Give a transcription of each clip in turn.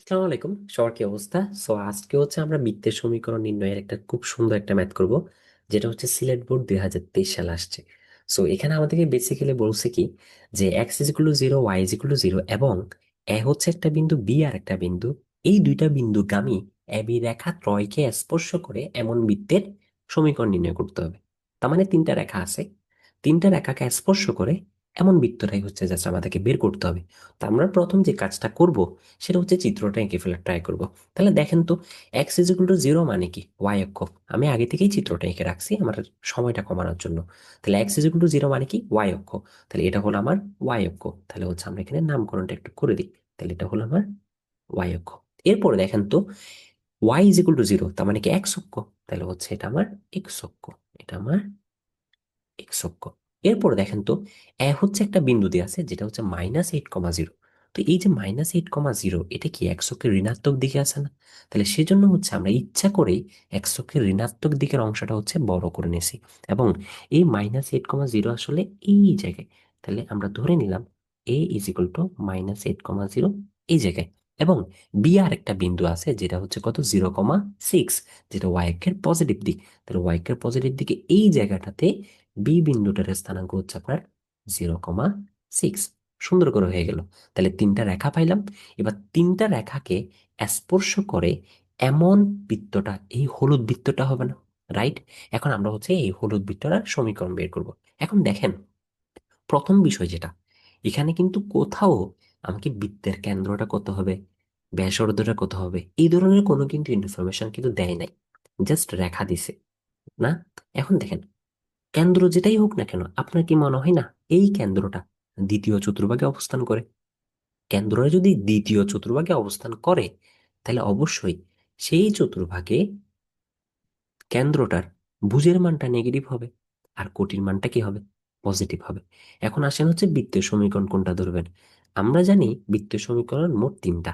আসসালামু আলাইকুম, সবার কি অবস্থা? আজকে হচ্ছে আমরা বৃত্তের সমীকরণ নির্ণয়ের একটা খুব সুন্দর একটা ম্যাথ করব, যেটা হচ্ছে সিলেট বোর্ড 2023 সালে আসছে। এখানে আমাদেরকে বেসিক্যালি বলছে কি, যে x is equal to zero, y is equal to zero, এবং এ হচ্ছে একটা বিন্দু, বি আর একটা বিন্দু। এই দুইটা বিন্দুগামী এবি রেখা ত্রয়কে স্পর্শ করে এমন বৃত্তের সমীকরণ নির্ণয় করতে হবে। তার মানে তিনটা রেখা আছে, তিনটা রেখাকে স্পর্শ করে এমন বৃত্তটাই হচ্ছে জাস্ট আমাদেরকে বের করতে হবে। তো আমরা প্রথম যে কাজটা করব সেটা হচ্ছে চিত্রটা এঁকে ফেলার ট্রাই করব। তাহলে দেখেন তো, x is equal to zero মানে কি, ওয়াই অক্ষ। আমি আগে থেকেই চিত্রটা এঁকে রাখছি আমার সময়টা কমানোর জন্য। তাহলে x is equal to zero মানে কি, ওয়াই অক্ষ। তাহলে এটা হলো আমার ওয়াই অক্ষ। তাহলে হচ্ছে আমরা এখানে নামকরণটা একটু করে দিই। তাহলে এটা হলো আমার ওয়াই অক্ষ। এরপরে দেখেন তো, y is equal to zero তার মানে কি এক্স অক্ষ। তাহলে হচ্ছে এটা আমার এক্স অক্ষ। এটা আমার এক্স অক্ষ। এরপর দেখেন তো, এ হচ্ছে একটা বিন্দু দিয়ে আছে যেটা হচ্ছে -8,0। তো এই যে -8,0, এটা কি এক্স অক্ষের ঋণাত্মক দিকে আছে না? তাহলে সেজন্য হচ্ছে আমরা ইচ্ছা করেই এক্স অক্ষের ঋণাত্মক দিকের অংশটা হচ্ছে বড় করে নিয়েছি, এবং এই -8,0 আসলে এই জায়গায়। তাহলে আমরা ধরে নিলাম এ ইজ ইকুয়াল টু -8,0 এই জায়গায়। এবং বি আর একটা বিন্দু আছে যেটা হচ্ছে কত, 0,6, যেটা ওয়াই অক্ষের পজিটিভ দিক। তাহলে ওয়াই অক্ষের পজিটিভ দিকে এই জায়গাটাতে বি বিন্দুটার স্থানাঙ্ক হচ্ছে আপনার 0,6। সুন্দর করে হয়ে গেল। তাহলে তিনটা রেখা পাইলাম। এবার তিনটা রেখাকে স্পর্শ করে এমন বৃত্তটা, এই হলুদ বৃত্তটা হবে না? রাইট। এখন আমরা হচ্ছে এই হলুদ বৃত্তটার সমীকরণ বের করব। এখন দেখেন, প্রথম বিষয় যেটা, এখানে কিন্তু কোথাও আমাকে বৃত্তের কেন্দ্রটা কত হবে, ব্যাসার্ধটা কত হবে, এই ধরনের কোনো কিন্তু ইনফরমেশন কিন্তু দেয় নাই, জাস্ট রেখা দিছে না। এখন দেখেন, কেন্দ্র যেটাই হোক না কেন, আপনার কি মনে হয় না এই কেন্দ্রটা দ্বিতীয় চতুর্ভাগে অবস্থান করে? কেন্দ্রটা যদি দ্বিতীয় চতুর্ভাগে অবস্থান করে, তাহলে অবশ্যই সেই চতুর্ভাগে কেন্দ্রটার ভুজের মানটা নেগেটিভ হবে, আর কোটির মানটা কি হবে, পজিটিভ হবে। এখন আসেন হচ্ছে বৃত্তের সমীকরণ কোনটা ধরবেন। আমরা জানি বৃত্তের সমীকরণ মোট তিনটা।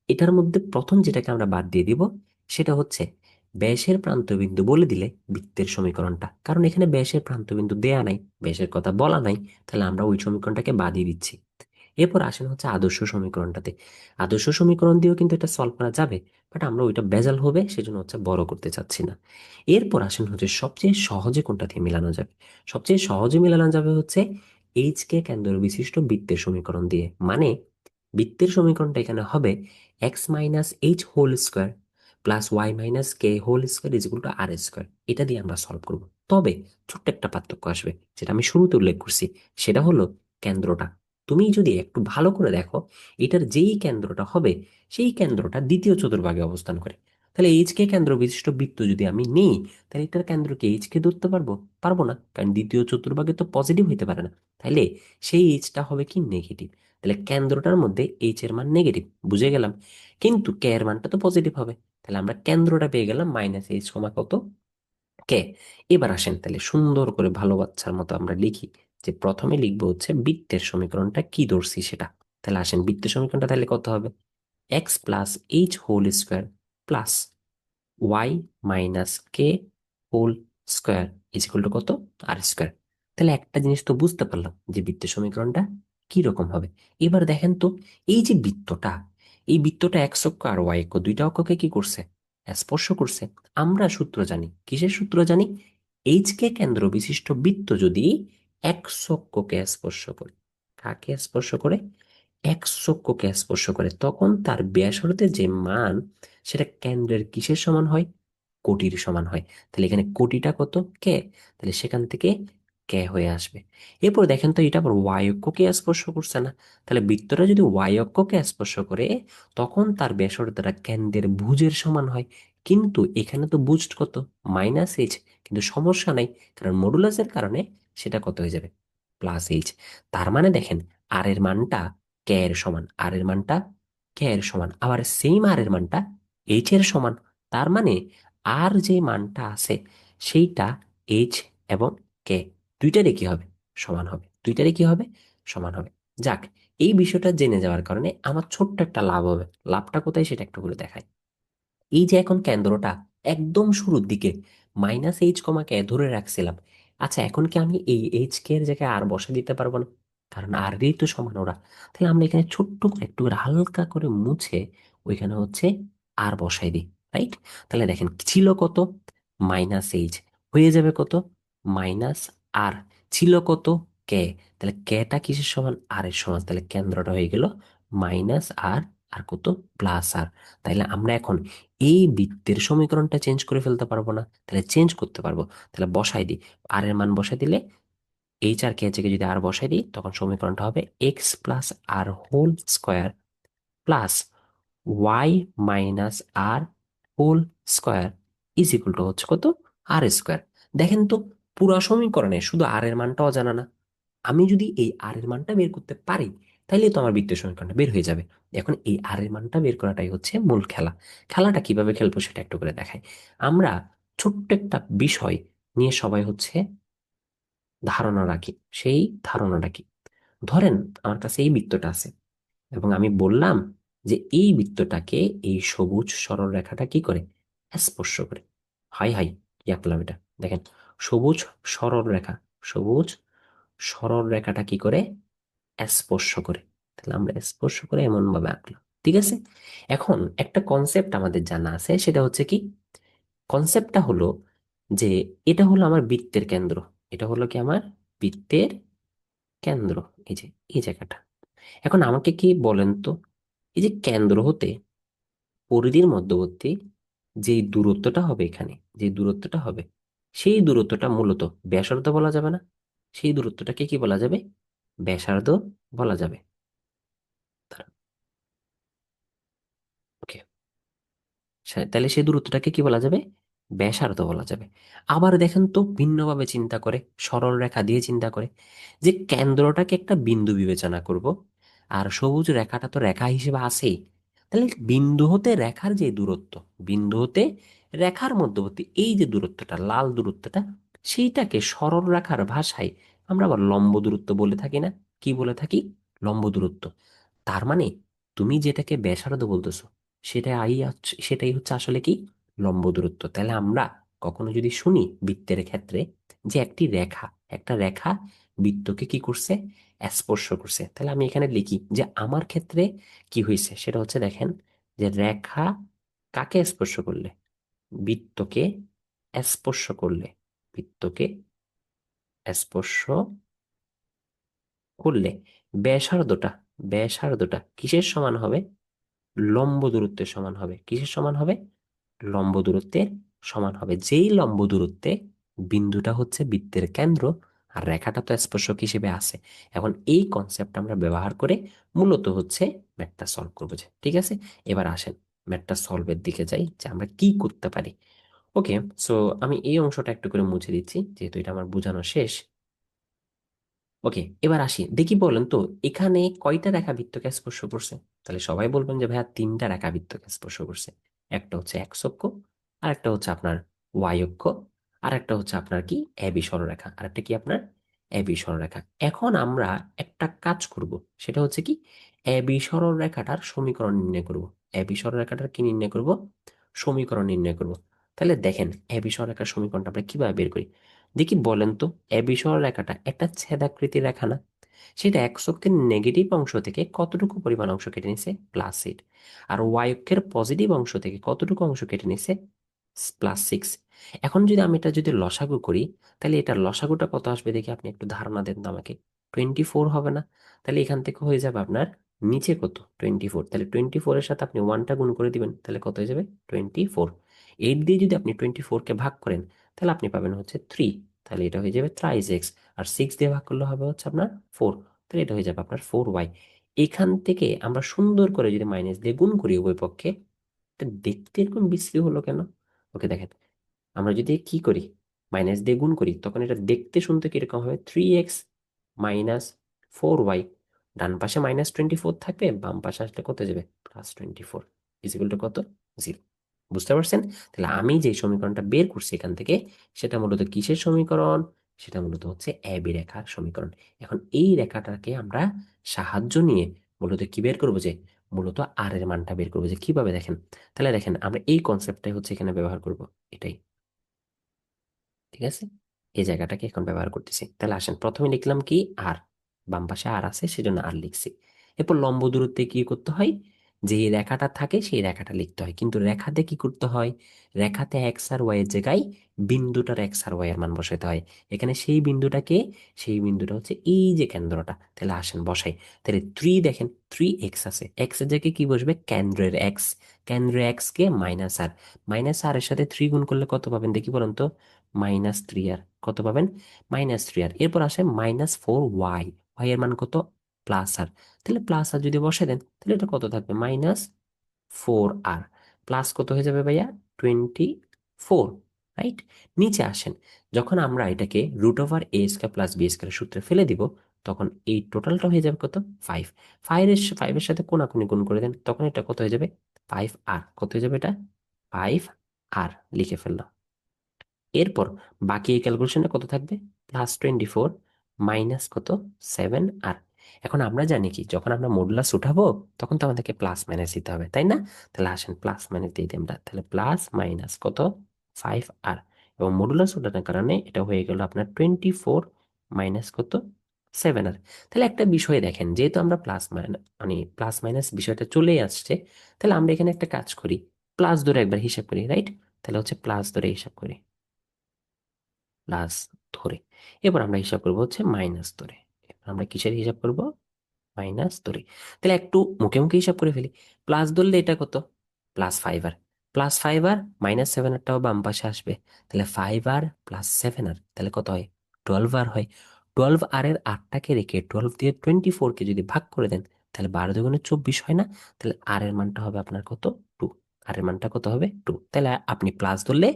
এটার মধ্যে প্রথম যেটাকে আমরা বাদ দিয়ে দিব সেটা হচ্ছে ব্যাসের প্রান্তবিন্দু বলে দিলে বৃত্তের সমীকরণটা, কারণ এখানে ব্যাসের প্রান্তবিন্দু দেয়া নাই, ব্যাসের কথা বলা নাই। তাহলে আমরা ওই সমীকরণটাকে বাদই দিচ্ছি। এরপর আসেন হচ্ছে আদর্শ সমীকরণটাতে। আদর্শ সমীকরণ দিয়েও কিন্তু এটা সলভ করা যাবে, বাট আমরা ওইটা ভেজাল হবে সেজন্য হচ্ছে বড় করতে চাচ্ছি না। এরপর আসেন হচ্ছে সবচেয়ে সহজে কোনটা দিয়ে মেলানো যাবে। সবচেয়ে সহজে মেলানো যাবে হচ্ছে এইচ কে কেন্দ্র বিশিষ্ট বৃত্তের সমীকরণ দিয়ে। মানে বৃত্তের সমীকরণটা এখানে হবে x minus h whole square plus y minus k whole square is equal to r square. এটা দিয়ে আমরা সলভ করব। তবে ছোট্ট একটা পার্থক্য আসবে, যেটা আমি শুরুতে উল্লেখ করছি। সেটা হলো কেন্দ্রটা। তুমি যদি একটু ভালো করে দেখো, এটার যেই কেন্দ্রটা হবে সেই কেন্দ্রটা দ্বিতীয় চতুর্ভাগে অবস্থান করে। তাহলে এইচ কে কেন্দ্র বিশিষ্ট বৃত্ত যদি আমি নিই, তাহলে এটার কেন্দ্রকে এইচ কে ধরতে পারবো? পারবো না, কারণ দ্বিতীয় চতুর্ভাগে তো পজিটিভ হইতে পারে না। তাইলে সেই এইচটা হবে কি, নেগেটিভ। তাহলে কেন্দ্রটার মধ্যে এইচ এর মান নেগেটিভ, বুঝে গেলাম। কিন্তু কে এর মানটা তো পজিটিভ হবে। তাহলে আমরা কেন্দ্রটা পেয়ে গেলাম -এইচ কমা কত, কে। এবার আসেন তাহলে সুন্দর করে ভালো বাচ্চার মতো আমরা লিখি, যে প্রথমে লিখবো হচ্ছে বৃত্তের সমীকরণটা কি ধরছি সেটা। তাহলে আসেন বৃত্তের সমীকরণটা তাহলে কত হবে, x plus h whole square plus y minus k whole square is equal to কত, আর স্কোয়ার। তাহলে একটা জিনিস তো বুঝতে পারলাম যে বৃত্তের সমীকরণটা কি রকম হবে। এবার দেখেন তো, এই যে বৃত্তটা, এই বৃত্তটা এক্স অক্ষ আর ওয়াই অক্ষ দুইটা অক্ষকে কি করছে, স্পর্শ করছে। আমরা সূত্র জানি, কিসের সূত্র জানি, এইচ কে কেন্দ্র বিশিষ্ট বৃত্ত যদি এক্স অক্ষকে স্পর্শ করে, কাকে স্পর্শ করে, এক্স অক্ষকে স্পর্শ করে, তখন তার ব্যাসার্ধের যে মান সেটা কেন্দ্রের কিসের সমান হয়, কোটির সমান হয়। তাহলে এখানে কোটিটা কত, কে। তাহলে সেখান থেকে কে হয়ে আসবে। এরপর দেখেন তো, এটা আবার ওয়াই অক্ষকে স্পর্শ করছে না? তাহলে বৃত্তটা যদি ওয়াই অক্ষকে স্পর্শ করে, তখন তার ব্যাসার্ধটা কেন্দ্রের ভুজের সমান হয়। কিন্তু এখানে তো ভুজ কত, -এইচ। কিন্তু সমস্যা নাই, কারণ মডুলাসের কারণে সেটা কত হয়ে যাবে, +এইচ। তার মানে দেখেন, আর এর মানটা কে এর সমান, আর এর মানটা কে এর সমান, আবার সেম আর এর মানটা এইচ এর সমান। তার মানে আর যে মানটা আছে সেইটা এইচ এবং কে দুইটারই কি হবে, সমান হবে। দুইটারই কি হবে, সমান হবে। যাক, এই বিষয়টা জেনে যাওয়ার কারণে আমার ছোট্ট একটা লাভ হবে। লাভটা কোথায় সেটা একটু করে দেখাই। এই যে এখন কেন্দ্রটা একদম শুরুর দিকে -এইচ কমাকে ধরে রাখছিলাম, আচ্ছা এখন কি আমি এই এইচ কে এর জায়গায় আর বসে দিতে পারবো না? কারণ আর ই তো সমান ওরা। তাহলে আমরা এখানে ছোট্ট করে একটু করে হালকা করে মুছে ওইখানে হচ্ছে আর বসাই দিই, রাইট? তাহলে দেখেন ছিল কত, -h, হয়ে যাবে কত, -r, ছিল কত, কে, তাহলে কেটা কিসের সমান, আর এর সমান, তাহলে কেন্দ্রটা হয়ে গেল -r, আর কত, +r। তাইলে আমরা এখন এই বৃত্তের সমীকরণটা চেঞ্জ করে ফেলতে পারবো না? তাহলে চেঞ্জ করতে পারবো। তাহলে বসাই দিই, আর এর মান বসাই দিলে, এইচ আর কে থেকে যদি আর বসাই দিই, তখন সমীকরণটা হবে x plus r whole square plus y minus r whole square is equal to হচ্ছে কত, আর স্কোয়ার। দেখেন তো, পুরো সমীকরণে শুধু আর এর মানটা অজানা না। আমি যদি এই আর এর মানটা বের করতে পারি, তাইলে তো আমার বৃত্তীয় সমীকরণটা বের হয়ে যাবে। এখন এই আর এর মানটা বের করাটাই হচ্ছে মূল খেলা। খেলাটা কিভাবে খেলবো সেটা একটু করে দেখাই। আমরা ছোট্ট একটা বিষয় নিয়ে সবাই হচ্ছে ধারণা রাখি। সেই ধারণাটা কি, ধরেন আমার কাছে এই বৃত্তটা আছে, এবং আমি বললাম যে এই বৃত্তটাকে এই সবুজ সরল রেখাটা কি করে, স্পর্শ করে। হাই হাই, কি আঁকলাম এটা, দেখেন, সবুজ সরল রেখা, সবুজ সরল রেখাটা কি করে, স্পর্শ করে। তাহলে আমরা স্পর্শ করে এমন ভাবে আঁকলাম, ঠিক আছে। এখন একটা কনসেপ্ট আমাদের জানা আছে, সেটা হচ্ছে কি, কনসেপ্টটা হলো যে এটা হলো আমার বৃত্তের কেন্দ্র, এটা হলো কি আমার বৃত্তের কেন্দ্র, এই যে এই জায়গাটা। এখন আমাকে কি বলেন তো, এই যে কেন্দ্র হতে পরিধির মধ্যবর্তী যেই দূরত্বটা হবে, এখানে যে দূরত্বটা হবে, সেই দূরত্বটা মূলত ব্যাসার্ধ বলা যাবে না? সেই দূরত্বটাকে কি বলা যাবে, ব্যাসার্ধ বলা যাবে। ওকে, তাহলে সেই দূরত্বটাকে কি বলা যাবে, ব্যাসার্ধ বলা যাবে। আবার দেখেন তো, ভিন্নভাবে চিন্তা করে, সরল রেখা দিয়ে চিন্তা করে, যে কেন্দ্রটাকে একটা বিন্দু বিবেচনা করব, আর সবুজ রেখাটা তো রেখা হিসেবে আছেই। তাহলে বিন্দু হতে রেখার যে দূরত্ব, বিন্দু হতে রেখার মধ্যবর্তী এই যে দূরত্বটা, লাল দূরত্বটা, সেইটাকে সরল রেখার ভাষায় আমরা আবার লম্ব দূরত্ব বলে থাকি না? কি বলে থাকি, লম্ব দূরত্ব। তার মানে তুমি যেটাকে ব্যাসার্ধ বলতেছো, সেটাই হচ্ছে আসলে কি, লম্ব দূরত্ব। তাহলে আমরা কখনো যদি শুনি বৃত্তের ক্ষেত্রে যে একটি রেখা, একটা রেখা বৃত্তকে কি করছে, স্পর্শ করছে, তাহলে আমি এখানে লিখি যে আমার ক্ষেত্রে কি হয়েছে, সেটা হচ্ছে দেখেন, যে রেখা কাকে স্পর্শ করলে, বৃত্তকে স্পর্শ করলে, বৃত্তকে স্পর্শ করলে ব্যাসার্ধটা, ব্যাসার্ধটা কিসের সমান হবে, লম্ব দূরত্বের সমান হবে। কিসের সমান হবে, লম্ব দূরত্বের সমান হবে। যেই লম্ব দূরত্বে বিন্দুটা হচ্ছে বৃত্তের কেন্দ্র, আর রেখাটা তো স্পর্শক হিসেবে আছে। এখন এই কনসেপ্ট আমরা ব্যবহার করে মূলত হচ্ছে ম্যাথটা সলভ করবো, যে ঠিক আছে। এবার আসেন ম্যাথটা সলভের দিকে যাই, যে আমরা কি করতে পারি। ওকে, সো আমি এই অংশটা একটু করে মুছে দিচ্ছি, যেহেতু এটা আমার বোঝানো শেষ। ওকে, এবার আসি দেখি, বলেন তো এখানে কয়টা রেখা বৃত্তকে স্পর্শ করছে। তাহলে সবাই বলবেন যে ভাইয়া তিনটা রেখা বৃত্তকে স্পর্শ করছে। একটা হচ্ছে এক্স অক্ষ, আর একটা হচ্ছে আপনার ওয়াই অক্ষ, আর একটা হচ্ছে আপনার কি এবি সরলরেখা, আর একটা কি আপনার এবি সরলরেখা। এখন আমরা একটা কাজ করব, সেটা হচ্ছে কি, এবি সরলরেখাটার সমীকরণ নির্ণয় করব। এবি সরলরেখাটার কি নির্ণয় করব, সমীকরণ নির্ণয় করব। তাহলে দেখেন এবি সরলরেখার সমীকরণটা আমরা কিভাবে বের করি, দেখি বলেন তো। এবি সরলরেখাটা একটা ছেদাকৃতি রেখা না? সেটা এক্স অক্ষের নেগেটিভ অংশ থেকে কতটুকু পরিমাণ অংশ কেটে নিছে, +8। আর ওয়াই অক্ষের পজিটিভ অংশ থেকে কতটুকু অংশ কেটে নিছে, +6। এখন যদি আমি এটা যদি লসাগু করি, তাহলে এটার লসাগুটা কত আসবে দেখি, আপনি একটু ধারণা দেন তো আমাকে। 24 হবে না? তাহলে এখান থেকে হয়ে যাবে আপনার নিচে কত, 24। তাহলে 24 এর সাথে আপনি ওয়ানটা গুণ করে দিবেন, তাহলে কত হয়ে যাবে, 24। 8 দিয়ে যদি আপনি 24-কে ভাগ করেন, তাহলে আপনি পাবেন হচ্ছে 3। তাহলে এটা হয়ে যাবে 3x। আর 6 দিয়ে ভাগ করলে হবে হচ্ছে আপনার 4। তাহলে এটা হয়ে যাবে আপনার 4y। এখান থেকে আমরা সুন্দর করে যদি মাইনাস দিয়ে গুণ করি উভয় পক্ষে, এটা দেখতে এরকম বিশ্রী হলো কেন? ওকে, দেখেন, আমরা যদি কি করি, মাইনাস দিয়ে গুণ করি, তখন এটা দেখতে শুনতে কিরকম হবে, 3x মাইনাস 4y। ডান পাশে -24 থাকবে, বাম পাশে আসলে কত যাবে, +24, ইজিক্যাল টু কত, 0। বুঝতে পারছেন? তাহলে আমি যে সমীকরণটা বের করছি এখান থেকে, সেটা মূলত কিসের সমীকরণ, সেটা মূলত হচ্ছে এবি রেখার সমীকরণ। এখন এই রেখাটাকে আমরা সাহায্য নিয়ে মূলত কি বের করবো, যে মূলত আর এর মানটা বের করবো, যে কিভাবে দেখেন। তাহলে দেখেন, আমরা এই কনসেপ্টটাই হচ্ছে এখানে ব্যবহার করব, এটাই, ঠিক আছে। এই জায়গাটাকে এখন ব্যবহার করতেছি। তাহলে আসেন, প্রথমে লিখলাম কি, আর, বাম পাশে আর আছে সেজন্য আর লিখছি। এরপর লম্ব দূরত্বে কি করতে হয়, যে রেখাটা থাকে সেই রেখাটা লিখতে হয়, কিন্তু রেখাতে কি করতে হয়, রেখাতে এক্স আর ওয়াই এর জায়গায় বিন্দুটার এক্স আর ওয়াই এর মান বসাতে হয়। এখানে সেই বিন্দুটাকে, সেই বিন্দুটা হচ্ছে এই যে কেন্দ্রটা। তাহলে আসেন বসাই। তাহলে 3 দেখেন, 3x আছে, এক্স এর জায়গায় কি বসবে, কেন্দ্রের এক্স। কেন্দ্রের এক্স কে মাইনাস আর, মাইনাস আর এর সাথে 3 গুণ করলে কত পাবেন দেখি বলুন তো, -3 আর, কত পাবেন, -3 আর। এরপর আসে -4y, ওয়াই এর মান কত, প্লাস আর। তাহলে প্লাস আর যদি বসে দেন তাহলে এটা কত থাকবে, -4 আর, প্লাস কত হয়ে যাবে ভাইয়া, 24, রাইট। নিচে আসেন, যখন আমরা এটাকে √a² প্লাস b² সূত্রে ফেলে দিব, তখন এই টোটালটা হয়ে যাবে কত, 5। 5 এর সাথে কোনাকুনি গুণ করে দেন, তখন এটা কত হয়ে যাবে, 5r। কত হয়ে যাবে এটা, 5r লিখে ফেললাম। এরপর বাকি এই ক্যালকুলেশনটা কত থাকবে, +24 মাইনাস কত, 7r। এখন আমরা জানি কি, যখন আমরা মডুলাস উঠাবো তখন তো আমাদেরকে প্লাস মাইনাস দিতে হবে, তাই না? তাহলে আসেন প্লাস মাইনাস দিয়ে দিই আমরা, তাহলে প্লাস মাইনাস কত, 5r। এবং মডুলাস উঠানোর কারণে এটা হয়ে গেল আপনার 24 মাইনাস কত, 7r। তাহলে একটা বিষয় দেখেন, যেহেতু আমরা প্লাস মাইনাস মানে প্লাস মাইনাস বিষয়টা চলেই আসছে, তাহলে আমরা এখানে একটা কাজ করি, প্লাস ধরে একবার হিসাব করি, রাইট। তাহলে হচ্ছে প্লাস ধরে হিসাব করি, প্লাস ধরে। এবার আমরা হিসাব করবো হচ্ছে মাইনাস ধরে। এবার আমরা কিসের হিসাব করব, মাইনাস ধরে। তাহলে একটু মুখে মুখে হিসাব করে ফেলি, প্লাস ধরলে এটা কত, +5r, +5r -7rটাও বাম পাশে আসবে। তাহলে 5r প্লাস 7r, তাহলে কত হয়, 12r হয়। 12r এর 8টাকে রেখে 12 দিয়ে 24কে যদি ভাগ করে দেন, তাহলে 12 × 2 = 24 হয় না? তাহলে আর এর মানটা হবে আপনার কত, 2। আর এর মানটা কত হবে, 2। তাহলে আপনি প্লাস ধরলে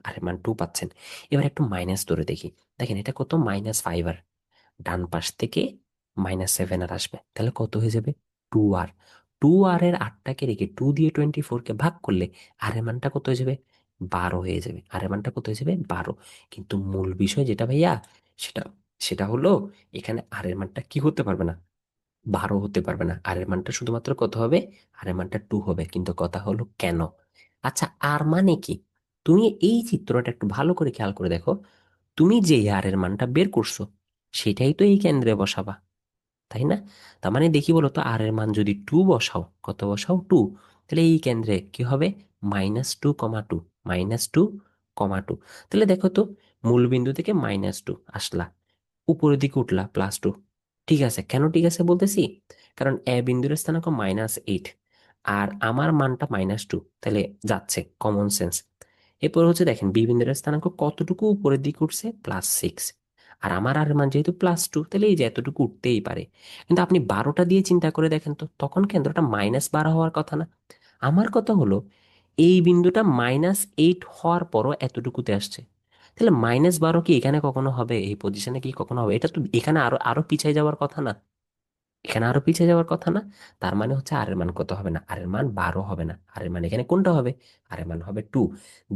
আর এর মান 2 পাচ্ছেন। এবার একটু মাইনাস ধরে দেখি, দেখেন এটা কত, -5r, ডান পাশ থেকে -7r আসবে, তাহলে কত হয়ে যাবে, 2r। 2r এর 8টাকে রেখে 2 দিয়ে 24কে ভাগ করলে আর এর মানটা কত হয়ে যাবে, 12 হয়ে যাবে। আর এর মানটা কত হয়ে যাবে, 12। কিন্তু মূল বিষয় যেটা ভাইয়া, সেটা সেটা হলো, এখানে আর এর মানটা কি হতে পারবে না, 12 হতে পারবে না। আর এর মানটা শুধুমাত্র কত হবে, আর এর মানটা 2 হবে। কিন্তু কথা হলো কেন, আচ্ছা আর মানে কি, তুমি এই চিত্রটা একটু ভালো করে খেয়াল করে দেখো, তুমি যে আর এর মানটা বের করছো সেটাই তো এই কেন্দ্রে বসাবা, তাই না? তার মানে দেখি বলো তো, আর এর মান যদি 2 বসাও, কত বসাও, 2, তাহলে এই কেন্দ্রে কি হবে, -2, 2, -2, 2। তাহলে দেখো তো, মূল বিন্দু থেকে -2 আসলা, উপরের দিকে উঠলা +2। ঠিক আছে, কেন ঠিক আছে বলতেছি, কারণ এ বিন্দুর স্থানাঙ্ক -8 আর আমার মানটা -2, তাহলে যাচ্ছে কমন সেন্স। এরপর হচ্ছে দেখেন বি বিন্দুর স্থানাঙ্ক কতটুকু উপরের দিকে উঠছে, +6, আর আমার আর মান যেহেতু +2, তাহলে এই যে এতটুকু উঠতেই পারে। কিন্তু আপনি 12টা দিয়ে চিন্তা করে দেখেন তো, তখন কেন্দ্রটা -12 হওয়ার কথা না। আমার কথা হলো, এই বিন্দুটা -8 হওয়ার পরও এতটুকুতে আসছে, তাহলে -12 কি এখানে কখনো হবে, এই পজিশনে কি কখনো হবে? এটা তো এখানে আরো আরো পিছিয়ে যাওয়ার কথা না, এখানে আরো পিছিয়ে যাওয়ার কথা না। তার মানে হচ্ছে আর এর মান কত হবে না, আর এর মান 12 হবে না, আর এর মান এখানে কোনটা হবে, আর এর মান হবে 2।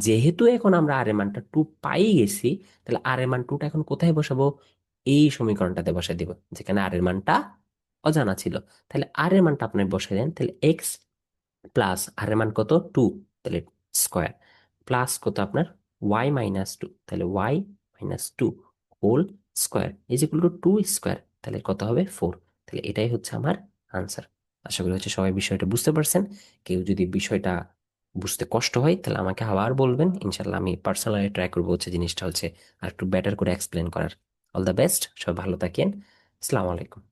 যেহেতু এখন আমরা আর এর মানটা 2 পাই গেছি, তাহলে আর এর মান 2টা এখন কোথায় বসাবো, এই সমীকরণটাতে বসাই দিব, যেখানে আর এর মানটা অজানা ছিল। তাহলে আর এর মানটা আপনি বসাই দেন, তাহলে এক্স প্লাস আর এর মান কত, 2, তাহলে স্কোয়ার, প্লাস কত আপনার y-2, তাহলে y-2 whole square is equal to 2 square, তাহলে কত হবে, 4। তাহলে এটাই হচ্ছে আমার আনসার। আশা করি হচ্ছে সবাই বিষয়টা বুঝতে পারছেন। কেউ যদি বিষয়টা বুঝতে কষ্ট হয় তাহলে আমাকে আবার বলবেন, ইনশাল্লাহ আমি পার্সোনালি ট্রাই করবো হচ্ছে জিনিসটা হচ্ছে আর একটু বেটার করে এক্সপ্লেন করার। অল দ্য বেস্ট, সবাই ভালো থাকেন। আসসালামু আলাইকুম।